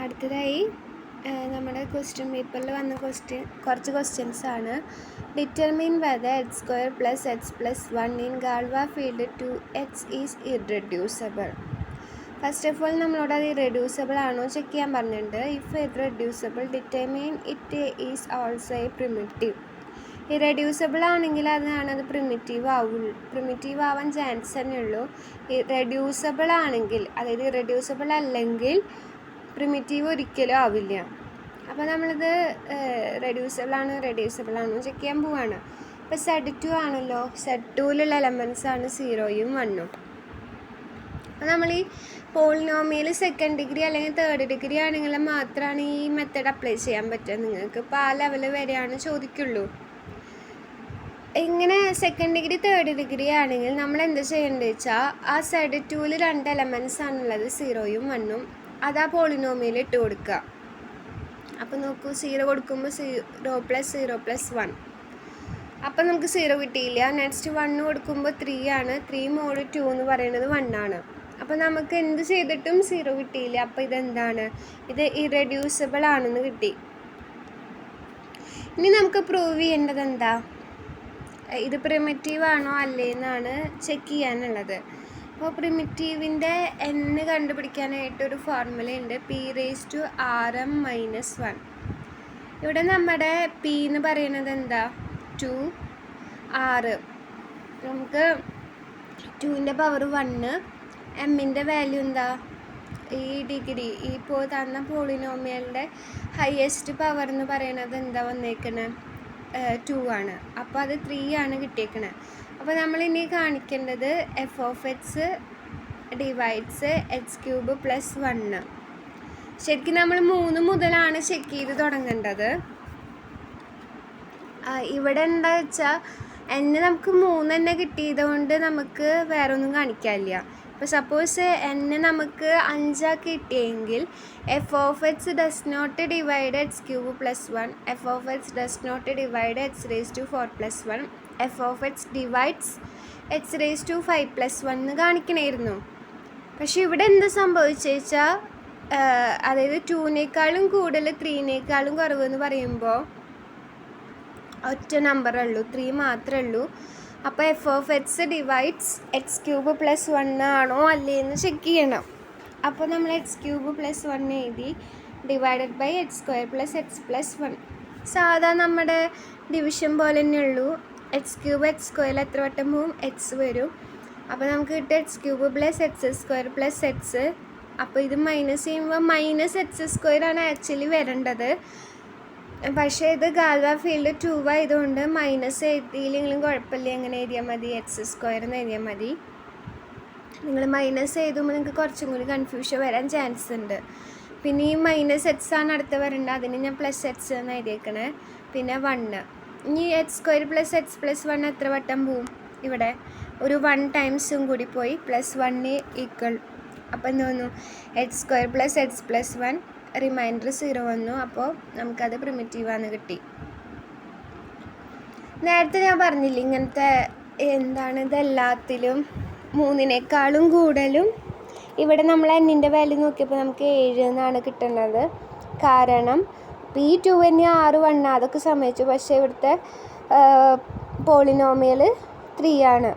അടുത്തതായി നമ്മുടെ ക്വസ്റ്റ്യൻ പേപ്പറിൽ വന്ന കുറച്ച് ക്വസ്റ്റ്യൻസ് ആണ്. Determine whether H square plus H plus 1 in Galois field to H is irreducible. First of all നമ്മളോട് അത് ഇറെഡ്യൂസിബിൾ ആണോ ചെക്ക് ചെയ്യാൻ പറഞ്ഞിട്ടുണ്ട്. If irreducible determine it is also a primitive. Irreducible ആണെങ്കിൽ അത് പ്രിമിറ്റീവ് ആവാൻ ചാൻസ് തന്നെ ഉള്ളൂ. റെഡ്യൂസിബിൾ ആണെങ്കിൽ, അതായത് ഇറെഡ്യൂസിബിൾ അല്ലെങ്കിൽ പ്രിമിറ്റീവ് ഒരിക്കലും ആവില്ല. അപ്പോൾ നമ്മളിത് റെഡ്യൂസിബിൾ ആണോ ചെക്ക് ചെയ്യാൻ പോവാണ്. ഇപ്പോൾ Z2 ആണല്ലോ, Z2ലുള്ള എലമെൻറ്റ്സ് ആണ് 0യും 1ഉം. അപ്പോൾ നമ്മൾ ഈ പോളിനോമിയൽ സെക്കൻഡ് ഡിഗ്രി അല്ലെങ്കിൽ തേർഡ് ഡിഗ്രി ആണെങ്കിൽ മാത്രമാണ് ഈ മെത്തേഡ് അപ്ലൈ ചെയ്യാൻ പറ്റുക. നിങ്ങൾക്ക് ഇപ്പോൾ ആ ലെവൽ വരെയാണ് ചോദിക്കുള്ളൂ. ഇങ്ങനെ സെക്കൻഡ് ഡിഗ്രി തേർഡ് ഡിഗ്രി ആണെങ്കിൽ നമ്മൾ എന്ത് ചെയ്യേണ്ടത് വെച്ചാൽ, ആ Z2ൽ 2 എലമെൻറ്റ്സ് ആണുള്ളത് 0യും 1ഉം. അത് ആ പോളിനോമിയൽ ഇട്ട് കൊടുക്കുക. അപ്പോൾ നോക്കൂ, 0 കൊടുക്കുമ്പോൾ 0 + 0 + 1. അപ്പോൾ നമുക്ക് 0 കിട്ടിയില്ല. നെക്സ്റ്റ് 1 കൊടുക്കുമ്പോൾ 3 ആണ്. 3 mod 2 എന്ന് പറയുന്നത് 1 ആണ്. അപ്പോൾ നമുക്ക് എന്ത് ചെയ്തിട്ടും 0 കിട്ടിയില്ല. അപ്പോൾ ഇതെന്താണ്? ഇത് ഇറെഡ്യൂസിബിൾ ആണെന്ന് കിട്ടി. ഇനി നമുക്ക് പ്രൂവ് ചെയ്യേണ്ടത് എന്താ? ഇത് പ്രിമിറ്റീവ് ആണോ അല്ലേ എന്നാണ് ചെക്ക് ചെയ്യാനുള്ളത്. അപ്പോൾ പ്രിമിറ്റീവിൻ്റെ n കണ്ടുപിടിക്കാനായിട്ടൊരു ഫോർമുലയുണ്ട്, p⁻rm - 1. ഇവിടെ നമ്മുടെ p എന്ന് പറയുന്നത് എന്താ? 2r. നമുക്ക് 2ൻ്റെ പവർ 1, m-ൻ്റെ വാല്യൂ എന്താ? ഈ ഡിഗ്രി ഇപ്പോൾ തന്ന പോളിനോമിയലിൻ്റെ ഹയസ്റ്റ് പവർ എന്ന് പറയുന്നത് എന്താ വന്നേക്കണേ? 2 ആണ്. അപ്പോൾ അത് 3 ആണ് കിട്ടിയേക്കണേ. അപ്പോൾ നമ്മളിനി കാണിക്കേണ്ടത് f(x) ഡിവൈഡ്സ് h³ + 1. ശരിക്കും നമ്മൾ 3 മുതലാണ് ചെക്ക് ചെയ്ത് തുടങ്ങേണ്ടത്. ഇവിടെ എന്താ വെച്ചാൽ n നമുക്ക് 3 തന്നെ കിട്ടിയത് കൊണ്ട് നമുക്ക് വേറെ ഒന്നും കാണിക്കാനില്ല. ഇപ്പോൾ സപ്പോസ് n നമുക്ക് 5 കിട്ടിയെങ്കിൽ f(x) does not divide h³ + 1, f(x) does not divide h⁴ + 1, f(x) divides h⁵ + 1 കാണിക്കണമായിരുന്നു. പക്ഷെ ഇവിടെ എന്താ സംഭവിച്ചാൽ, അതായത് 2നേക്കാളും കൂടുതൽ 3നേക്കാളും കുറവ് എന്ന് പറയുമ്പോൾ ഒറ്റ നമ്പറുള്ളൂ, 3 മാത്രമേ ഉള്ളൂ. അപ്പോൾ f(x) ഡിവൈഡ്സ് h³ + 1 ആണോ അല്ലേ എന്ന് ചെക്ക് ചെയ്യണം. അപ്പോൾ നമ്മൾ h³ + 1 എഴുതി, ഡിവൈഡഡ് ബൈ h² + h + 1. സാധാ നമ്മുടെ ഡിവിഷൻ പോലെ തന്നെ ഉള്ളൂ. h³ എത്ര വട്ടം പോവും? h വരും. അപ്പോൾ നമുക്ക് കിട്ടും h³ + h² + h. അപ്പോൾ ഇത് മൈനസ് ചെയ്യുമ്പോൾ -h² ആണ് ആക്ച്വലി വരേണ്ടത്. പക്ഷേ ഇത് ഗാൽവ ഫീൽഡ് 2 ആയതുകൊണ്ട് മൈനസ് എഴുതിയില്ലെങ്കിലും കുഴപ്പമില്ല, എങ്ങനെ എഴുതിയാൽ മതി? h² എന്ന് എഴുതിയാൽ മതി. നിങ്ങൾ മൈനസ് എഴുതുമ്പോൾ നിങ്ങൾക്ക് കുറച്ചും കൂടി കൺഫ്യൂഷൻ വരാൻ ചാൻസ് ഉണ്ട്. പിന്നെ ഈ -h ആണ് അടുത്ത് വരേണ്ടത്, അതിന് ഞാൻ +h എന്ന് എഴുതിയേക്കണേ. പിന്നെ 1. ഇനി h² + h + 1 എത്ര വട്ടം പോവും? ഇവിടെ ഒരു 1 ടൈംസും കൂടി പോയി, +1 ഈക്വൽ. അപ്പോൾ എന്ത് വന്നു? h² + h + 1, റിമൈൻഡർ 0 വന്നു. അപ്പോൾ നമുക്കത് പ്രിമിറ്റീവാന്ന് കിട്ടി. നേരത്തെ ഞാൻ പറഞ്ഞില്ല, ഇങ്ങനത്തെ എന്താണ് ഇതെല്ലാത്തിലും 3നേക്കാളും കൂടുതലും. ഇവിടെ നമ്മൾ n-ൻ്റെ വാല്യൂ നോക്കിയപ്പോൾ നമുക്ക് 7 എന്നാണ് കിട്ടുന്നത്. കാരണം p2 6 1 അതൊക്കെ സമ്മതിച്ചു, പക്ഷേ ഇവിടുത്തെ പോളിനോമിയൽ 3 ആണ്.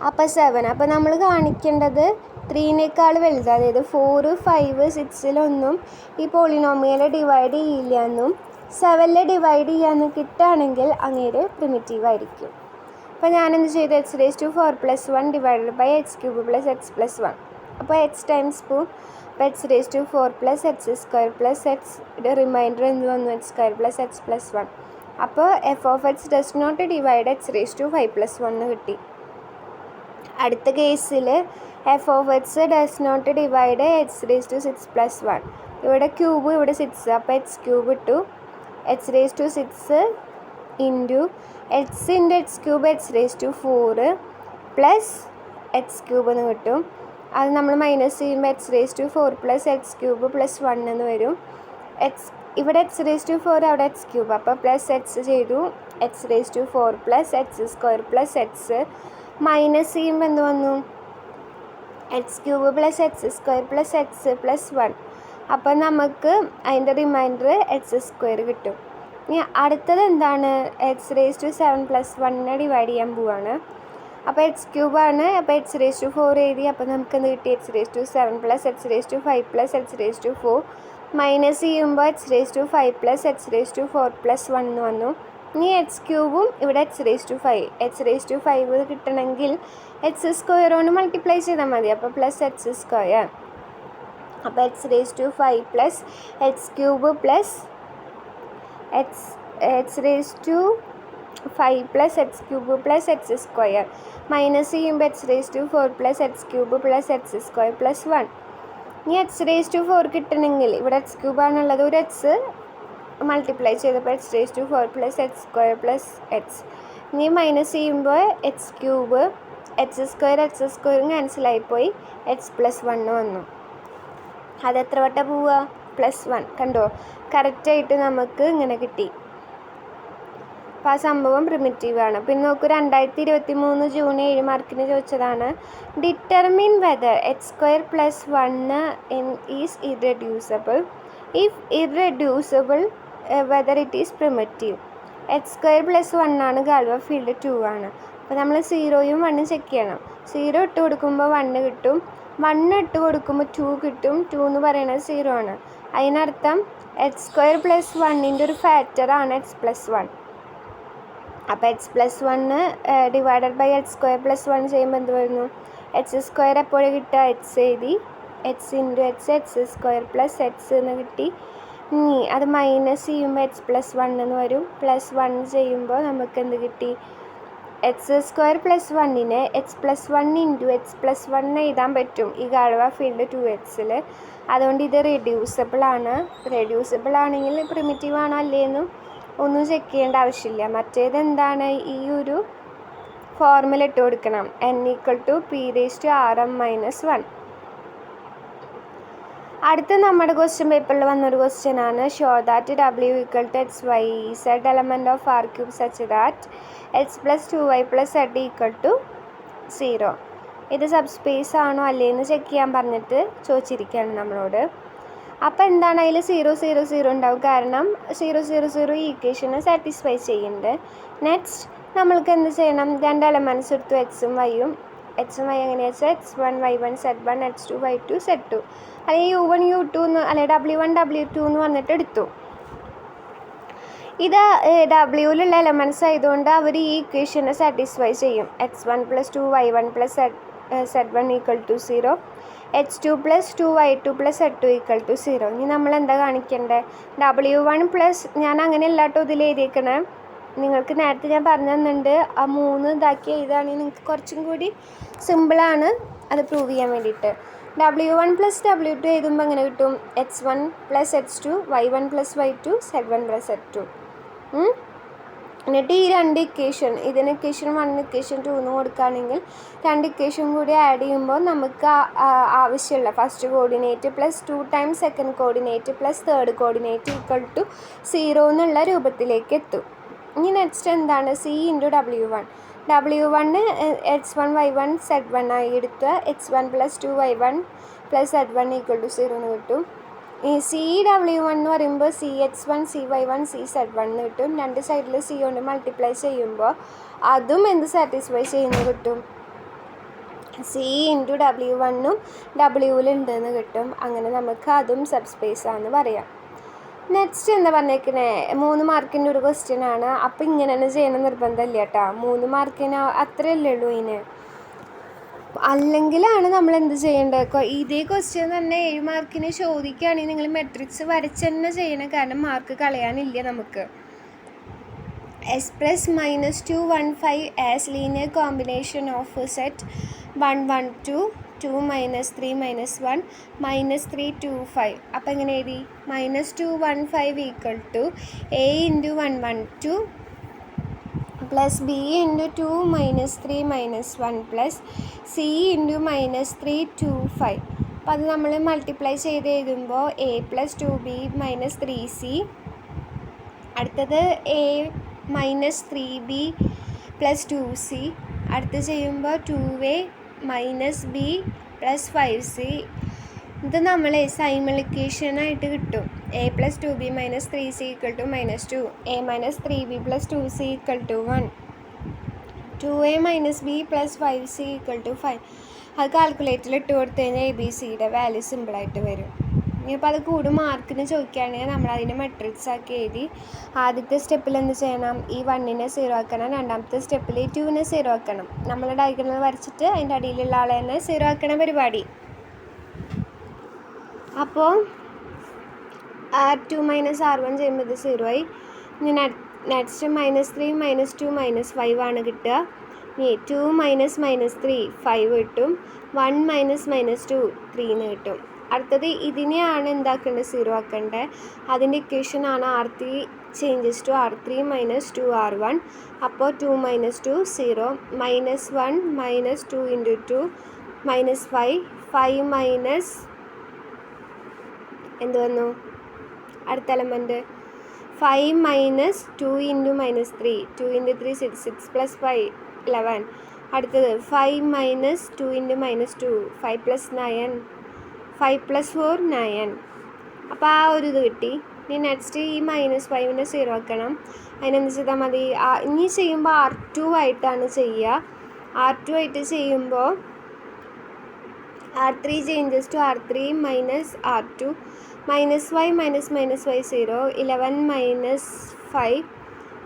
അപ്പോൾ 7. അപ്പോൾ നമ്മൾ കാണിക്കേണ്ടത് 3നേക്കാൾ വലുത്, അതായത് 4, 5, 6-ലൊന്നും ഈ പോളിനോമിയൽ ഡിവൈഡ് ചെയ്യില്ല എന്നും 7-ൽ ഡിവൈഡ് ചെയ്യാമെന്നും കിട്ടുകയാണെങ്കിൽ അങ്ങേര് പ്രിമിറ്റീവ് ആയിരിക്കും. അപ്പോൾ ഞാനെന്ത് ചെയ്തു? h⁴ + 1 divided by h³ + h + 1. അപ്പോൾ h ടൈംസ് പോവും. അപ്പോൾ h⁴ + h² + h, റിമൈൻഡർ എന്ത് വന്നു? h² + h + 1. അപ്പോൾ f(x) does not divide h⁵ + 1 കിട്ടി. അടുത്ത കേസിൽ f(x) does not divide h⁶ + 1. ഇവിടെ ക്യൂബ്, ഇവിടെ 6, അപ്പോൾ h³ ഇട്ടു. h⁶ into h × h³ h⁴ + h³ എന്ന് കിട്ടും. അത് നമ്മൾ മൈനസ് ചെയ്യുമ്പോൾ h⁴ + h³ + 1 എന്ന് വരും. ഇവിടെ h⁴ അവിടെ h³, അപ്പോൾ +h ചെയ്തു. h⁴ + h² + h മൈനസ് ചെയ്യുമ്പോൾ എന്ത് വന്നു? X cube plus x square plus X plus 1. അപ്പോൾ നമുക്ക് അതിൻ്റെ റിമൈൻഡർ എക്സ് സ്ക്വയർ കിട്ടും. ഇനി അടുത്തത് എന്താണ്? X raise to 7 plus 1 divide ചെയ്യാൻ പോവാണ്. അപ്പോൾ എക്സ് ക്യൂബാണ്. അപ്പോൾ എക്സ് റേസ് ടു 4 എഴുതി. അപ്പോൾ നമുക്ക് എന്ത് കിട്ടി? X raise to 7 plus x raise to 5 plus x raise to 4 minus ചെയ്യുമ്പോൾ x raise to 5 plus x raise to 4 plus 1 വന്നു. ഇനി എക്സ് ക്യൂബും ഇവിടെ x raise to 5 x raise to 5 കിട്ടണമെങ്കിൽ എക്സ് സ്ക്വയർ കൊണ്ട് മൾട്ടിപ്ലൈ ചെയ്താൽ മതി. അപ്പോൾ പ്ലസ് എക്സ് സ്ക്വയർ. അപ്പോൾ x raise to 5 plus x cube plus x raise to 5 plus x cube plus x square minus ചെയ്യുമ്പോൾ x raise to 4 plus x cube plus x square plus 1. ഇനി X raise to 4 കിട്ടണമെങ്കിൽ ഇവിടെ x ക്യൂബാണുള്ളത്, ഒരു x multiply ചെയ്തപ്പോൾ x raise to 4 plus x square plus x. ഇനി minus ചെയ്യുമ്പോൾ x cube x സ്ക്വയറും ക്യാൻസലായിപ്പോയി എക്സ് പ്ലസ് 1 വന്നു. അതെത്ര വട്ടം പോവുക? പ്ലസ് 1. കണ്ടോ? കറക്റ്റായിട്ട് നമുക്ക് ഇങ്ങനെ കിട്ടി. അപ്പോൾ ആ സംഭവം പ്രിമിറ്റീവാണ്. പിന്നെ നോക്കൂ, 2023 ജൂൺ 7 മാർക്കിന് ചോദിച്ചതാണ്. Determine whether X square plus 1 is irreducible. If irreducible whether it is primitive. X square plus 1 ആണ്, ഗാൽവ ഫീൽഡ് 2 ആണ്. അപ്പോൾ നമ്മൾ 0യും 1ഉം ചെക്ക് ചെയ്യണം. 0 ഇട്ട് കൊടുക്കുമ്പോൾ 1 കിട്ടും, 1 ഇട്ട് കൊടുക്കുമ്പോൾ 2 കിട്ടും. 2 എന്ന് പറയുന്നത് 0 ആണ്. അതിനർത്ഥം എക്സ് സ്ക്വയർ പ്ലസ് 1ൻ്റെ ഒരു ഫാക്ടറാണ് എക്സ് പ്ലസ് 1. അപ്പോൾ x plus 1 divided by x square plus 1 ചെയ്യുമ്പോൾ എന്ത് വരുന്നു? എക്സ് സ്ക്വയർ എപ്പോഴും കിട്ടുക? എക്സ് എഴുതി, X into X square plus X എന്ന് കിട്ടി. ഇനി അത് മൈനസ് ചെയ്യുമ്പോൾ എക്സ് പ്ലസ് 1 എന്ന് വരും. പ്ലസ് 1 ചെയ്യുമ്പോൾ നമുക്ക് എന്ത് കിട്ടി? എക്സ് സ്ക്വയർ പ്ലസ് 1നെ x plus 1 into x plus 1 എഴുതാൻ പറ്റും ഈ ഗാൽവ ഫീൽഡ് 2xൽ. അതുകൊണ്ട് ഇത് റെഡ്യൂസിബിൾ ആണ്. റെഡ്യൂസിബിൾ ആണെങ്കിൽ പ്രിമിറ്റീവ് ആണോ അല്ലേന്നും ഒന്നും ചെക്ക് ചെയ്യേണ്ട ആവശ്യമില്ല. മറ്റേത് എന്താണ്? ഈ ഒരു ഫോർമുല ഇട്ട് കൊടുക്കണം. n = p⁻⁻1. അടുത്ത നമ്മുടെ ക്വസ്റ്റ്യൻ പേപ്പറിൽ വന്നൊരു ക്വസ്റ്റ്യൻ ആണ്. Show that w = xyz element of r³ such that x + 2y + z = 0. ഇത് സബ് സ്പേസ് ആണോ അല്ലേന്ന് ചെക്ക് ചെയ്യാൻ പറഞ്ഞിട്ട് ചോദിച്ചിരിക്കുകയാണ് നമ്മളോട്. അപ്പോൾ എന്താണ്? അതിൽ 0 0 0 ഉണ്ടാവും. കാരണം 0 0 0 ഈ ഇക്വേഷനെ സാറ്റിസ്ഫൈ ചെയ്യുന്നുണ്ട്. നെക്സ്റ്റ് നമ്മൾക്ക് എന്ത് ചെയ്യണം? 2 എലമെൻറ്റ്സ് എടുത്തു, എക്സും വൈയും. എക്സും വൈ എങ്ങനെയാ വെച്ചാൽ x1 y1 z1 x2 y2 z2 അല്ലെങ്കിൽ u1 u2 എന്ന് അല്ലെങ്കിൽ w1 w2 എന്ന് പറഞ്ഞിട്ട് എടുത്തു. ഇത് ഡബ്ല്യൂയിലുള്ള എലമെൻറ്റ്സ് ആയതുകൊണ്ട് അവർ ഈ ഇക്വേഷനെ സാറ്റിസ്ഫൈ ചെയ്യും. x1 + 2 y1 + z1 = 0, x2 + 2 y2 + z2 = 0. ഇനി നമ്മൾ എന്താ കാണിക്കേണ്ടത്? w1 ഞാൻ അങ്ങനെ അല്ലാട്ടോ ഇതിൽ എഴുതിയേക്കണേ. നിങ്ങൾക്ക് നേരത്തെ ഞാൻ പറഞ്ഞു തന്നിട്ടുണ്ട്. ആ 3 ഇതാക്കി എഴുതുകയാണെങ്കിൽ നിങ്ങൾക്ക് കുറച്ചും കൂടി സിമ്പിളാണ് അത് പ്രൂവ് ചെയ്യാൻ വേണ്ടിയിട്ട്. w1 + w2 എഴുതുമ്പോൾ എങ്ങനെ കിട്ടും? x1 + x2 y1 + y2 z1 + z2. എന്നിട്ട് ഈ 2 ഇക്വേഷൻ, ഇതിന് ഇക്വേഷൻ 1 ഇക്വേഷൻ 2 എന്ന് കൊടുക്കുകയാണെങ്കിൽ 2 ഇക്വേഷൻ കൂടി ആഡ് ചെയ്യുമ്പോൾ നമുക്ക് ആവശ്യമുള്ള first coordinate + 2 times second coordinate + third coordinate = 0 എന്നുള്ള രൂപത്തിലേക്ക് എത്തും. ഇനി നെക്സ്റ്റ് എന്താണ്? c × w1. w1 x1 y1 z1 ആയി എടുക്കുക. x1 + 2 y1 + z1 = 0 എന്ന് കിട്ടും. ഈ c w1 എന്ന് പറയുമ്പോൾ c x1 c y1 c z1 എന്ന് കിട്ടും. രണ്ട് സൈഡിൽ c കൊണ്ട് മൾട്ടിപ്ലൈ ചെയ്യുമ്പോൾ അതും എന്ത് സാറ്റിസ്ഫൈ ചെയ്യുന്നു കിട്ടും? c × w1 w-ലുണ്ടെന്ന് കിട്ടും. അങ്ങനെ നമുക്ക് അതും സബ് സ്പേസ് ആണെന്ന് പറയാം. നെക്സ്റ്റ് എന്താ പറഞ്ഞേക്കണേ? 3 മാർക്കിൻ്റെ ഒരു ക്വസ്റ്റ്യൻ ആണ്. അപ്പോൾ ഇങ്ങനെ തന്നെ ചെയ്യണം നിർബന്ധമില്ല കേട്ടോ. 3 മാർക്കിന് അത്രയല്ലേ ഉള്ളൂ ഇതിന്. അല്ലെങ്കിലാണ് നമ്മൾ എന്ത് ചെയ്യേണ്ടത്? ഇതേ ക്വസ്റ്റ്യൻ തന്നെ 7 മാർക്കിന് ചോദിക്കുകയാണെങ്കിൽ നിങ്ങൾ മെട്രിക്സ് വരച്ച് തന്നെ ചെയ്യണം. കാരണം മാർക്ക് കളയാനില്ല നമുക്ക്. s + -215 as linear combination of set 1 1 2 2 - 3 - 1 -3 2 5. അപ്പോൾ എങ്ങനെ എഴുതി? -215 = a × 1 1 2 + b × 2 - 3 - 1 + c × -3 2 5. അപ്പോൾ അത് നമ്മൾ മൾട്ടിപ്ലൈ ചെയ്ത് എഴുതുമ്പോൾ a + 2b - 3c. അടുത്തത് a - 3b + 2c. അടുത്ത് ചെയ്യുമ്പോൾ 2a - b പ്ലസ് 5c. ഇത് നമ്മളെ സൈമൾ ഇക്വേഷനായിട്ട് കിട്ടും. a + 2b - 3c = -2, a - 3b + 2c = 1, 2a - b + 5c = 5. അത് കാൽക്കുലേറ്ററിൽ ഇട്ട് കൊടുത്തു കഴിഞ്ഞാൽ ABCയുടെ വാല്യൂ സിമ്പിളായിട്ട് വരും. ഇനിയിപ്പോൾ അത് കൂടുതൽ മാർക്കിന് ചോദിക്കുകയാണെങ്കിൽ നമ്മളതിനെ മെട്രിക്സ് ആക്കി എഴുതി ആദ്യത്തെ സ്റ്റെപ്പിൽ എന്ത് ചെയ്യണം, ഈ 1നെ 0 ആക്കണം, രണ്ടാമത്തെ സ്റ്റെപ്പിൽ ഈ 2നെ 0 ആക്കണം. നമ്മൾ ഡയഗ്രാം വരച്ചിട്ട് അതിൻ്റെ അടിയിലുള്ള ആളെ തന്നെ 0 ആക്കണ പരിപാടി. അപ്പോൾ R2 - R1 ചെയ്യുമ്പോൾ ഇത് 0 ആയി. ഇനി നെക്സ്റ്റ് -3 - 2 - 5 ആണ് കിട്ടുക. ഇനി 2 - -3 5 കിട്ടും, 1 - -2 3 എന്ന് കിട്ടും. അടുത്തത് ഇതിനെയാണ് എന്താക്കേണ്ടത്, 0 ആക്കേണ്ടത്. അതിൻ്റെ ഇക്വേഷനാണ് R3 changes to R3 - 2R1. അപ്പോൾ 2 - 2 0, -1 - 2 × 2 -5, 5 എന്ത് വന്നു അടുത്ത എലമെൻറ്റ് 5 - 2 × -3, 2 × 3 6, 6 + 5 11. അടുത്തത് 5 - 2 × -2 5 + 9, 5 + 4 9. അപ്പോൾ ആ ഒരു ഇത് കിട്ടി. ഇനി നെക്സ്റ്റ് ഈ -5നെ 0 ആക്കണം. അതിനെന്ത് ചെയ്താൽ മതി, ഇനി ചെയ്യുമ്പോൾ R2 ആയിട്ടാണ് ചെയ്യുക. R2 ആയിട്ട് ചെയ്യുമ്പോൾ R3 changes to R3 - R2, -5 - -5 0, 11 - 5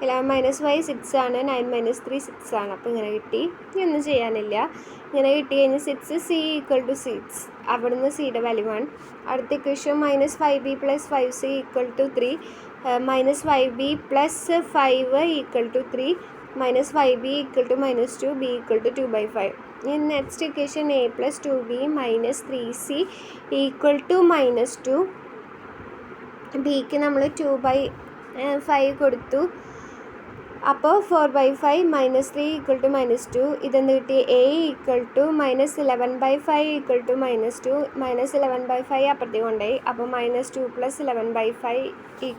11 - 5 6 ആണ്, 9 - 3 6 ആണ്. അപ്പോൾ ഇങ്ങനെ കിട്ടി. ഇനി ഒന്നും ചെയ്യാനില്ല. ഇങ്ങനെ കിട്ടി കഴിഞ്ഞാൽ 6c = 6, അവിടുന്ന് സിയുടെ വാല്യൂ 1. അടുത്ത equation -5b + 5c = 3, -5b + 5 = 3, -5b = -2, b = 2/5. ഇനി next equation a + 2b - 3c = -2. ബിക്ക് നമ്മൾ 2/5 കൊടുത്തു. അപ്പോൾ 4/5 -3 = -2. ഇതെന്ത് കിട്ടി, a = -11/5 = -2, -11/5 അപ്പുറത്തേക്ക് കൊണ്ടുപോയി. അപ്പോൾ -2 + 11/5 =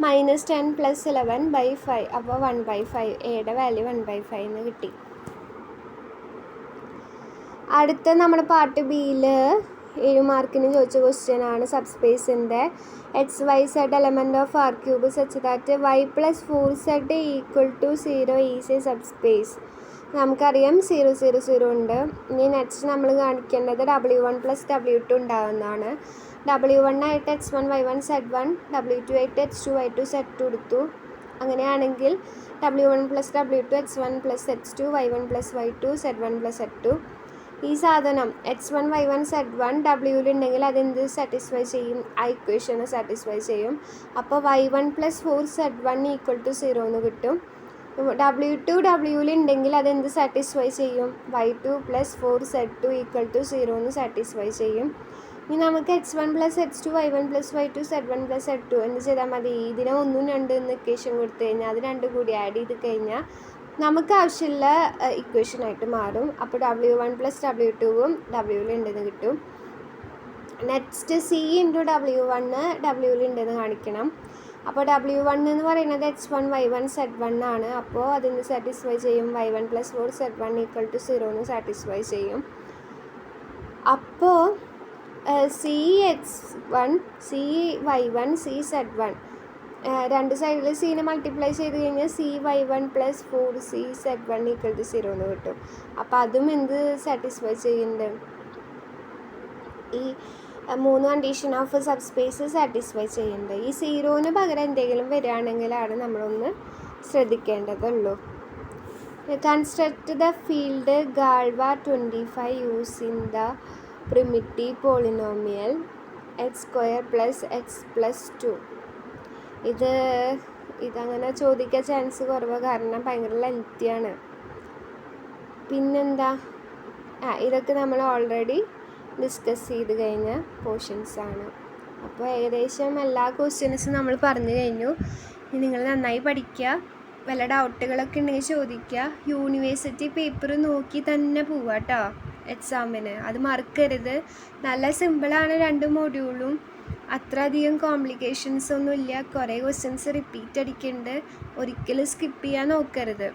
-10 + 11/5. അപ്പോൾ 1/5, എയുടെ വാല്യൂ 1/5 എന്ന് കിട്ടി. അടുത്ത നമ്മുടെ പാർട്ട് ബിയിൽ 7 മാർക്കിന് ചോദിച്ച ക്വസ്റ്റ്യൻ ആണ് സബ്സ്പേസിൻ്റെ XYZ element of R³ such that y + 4z = 0 is A subspace. നമുക്കറിയാം 0 0 0 ഉണ്ട്. ഇനി നെക്സ്റ്റ് നമ്മൾ കാണിക്കേണ്ടത് W1 + W2 ഉണ്ടാകുന്നതാണ്. W1 ആയിട്ട് X1 Y1 Z1, W2 ആയിട്ട് X2 Y2 Z2 എടുത്തു. അങ്ങനെയാണെങ്കിൽ W1 + W2 X1 + X2 Y1 + Y2 Z1 + Z2. ഈ സാധനം X1 Y1 Z1 W'ലുണ്ടെങ്കിൽ അതെന്ത് സാറ്റിസ്ഫൈ ചെയ്യും, ആ ഇക്വേഷനെ സാറ്റിസ്ഫൈ ചെയ്യും. അപ്പോൾ Y1 + 4Z1 = 0 എന്ന് കിട്ടും. W2 W'ലുണ്ടെങ്കിൽ അതെന്ത് സാറ്റിസ്ഫൈ ചെയ്യും, Y2 + 4Z2 = 0 എന്ന് സാറ്റിസ്ഫൈ ചെയ്യും. ഇനി നമുക്ക് X1 + X2 Y1 + Y2 Z1 + Z2 എന്ത് ചെയ്താൽ മതി, ഇതിനെ 1 2 എന്ന് ഇക്വേഷൻ കൊടുത്തു കഴിഞ്ഞാൽ അത് 2 കൂടി ആഡ് ചെയ്ത് കഴിഞ്ഞാൽ നമുക്ക് ആവശ്യമുള്ള ഇക്വേഷനായിട്ട് മാറും. അപ്പോൾ W1 + W2 W'ലുണ്ടെന്ന് കിട്ടും. നെക്സ്റ്റ് C × W1 W'ലുണ്ടെന്ന് കാണിക്കണം. അപ്പോൾ W1 എന്ന് പറയുന്നത് X1 Y1 Z1 ആണ്. അപ്പോൾ അതിന് സാറ്റിസ്ഫൈ ചെയ്യും, Y1 + 4Z1 = 0 എന്ന് സാറ്റിസ്ഫൈ ചെയ്യും. അപ്പോൾ CX1 CY1 CZ1 രണ്ട് സൈഡിൽ സീനെ മൾട്ടിപ്ലൈ ചെയ്ത് കഴിഞ്ഞാൽ CY1 + 4CZ1 = 0 എന്ന് കിട്ടും. അപ്പോൾ അതും എന്ത് സാറ്റിസ്ഫൈ ചെയ്യുന്നുണ്ട്, ഈ 3 കണ്ടീഷൻ ഓഫ് സബ്സ്പേസ് സാറ്റിസ്ഫൈ ചെയ്യുന്നുണ്ട്. ഈ 0ന് പകരം എന്തെങ്കിലും വരികയാണെങ്കിലാണ് നമ്മളൊന്ന് ശ്രദ്ധിക്കേണ്ടതുള്ളൂ. Construct the field Galois 25 using the primitive polynomial x² + x + 2. ഇതങ്ങനെ ചോദിക്കാൻ ചാൻസ് കുറവ്, കാരണം ഭയങ്കര ലെങ്തിയാണ്. പിന്നെന്താ, ഇതൊക്കെ നമ്മൾ ഓൾറെഡി ഡിസ്കസ് ചെയ്ത് കഴിഞ്ഞ പോർഷൻസാണ്. അപ്പോൾ ഏകദേശം എല്ലാ ക്വസ്റ്റ്യൻസും നമ്മൾ പറഞ്ഞു കഴിഞ്ഞു. ഇനി നിങ്ങൾ നന്നായി പഠിക്കുക. വല്ല ഡൗട്ടുകളൊക്കെ ഉണ്ടെങ്കിൽ ചോദിക്കുക. യൂണിവേഴ്സിറ്റി പേപ്പർ നോക്കി തന്നെ പോവുക കേട്ടോ എക്സാമിന്, അത് മറക്കരുത്. നല്ല സിമ്പിളാണ് 2 മൊഡ്യൂളും, അത്ര അധികം കോംപ്ലിക്കേഷൻസ് ഒന്നുമില്ല. കുറേ ക്വസ്റ്റ്യൻസ് റിപ്പീറ്റ് അടിക്കുന്നുണ്ട്, ഒരിക്കലും സ്കിപ്പ് ചെയ്യാൻ നോക്കരുത്.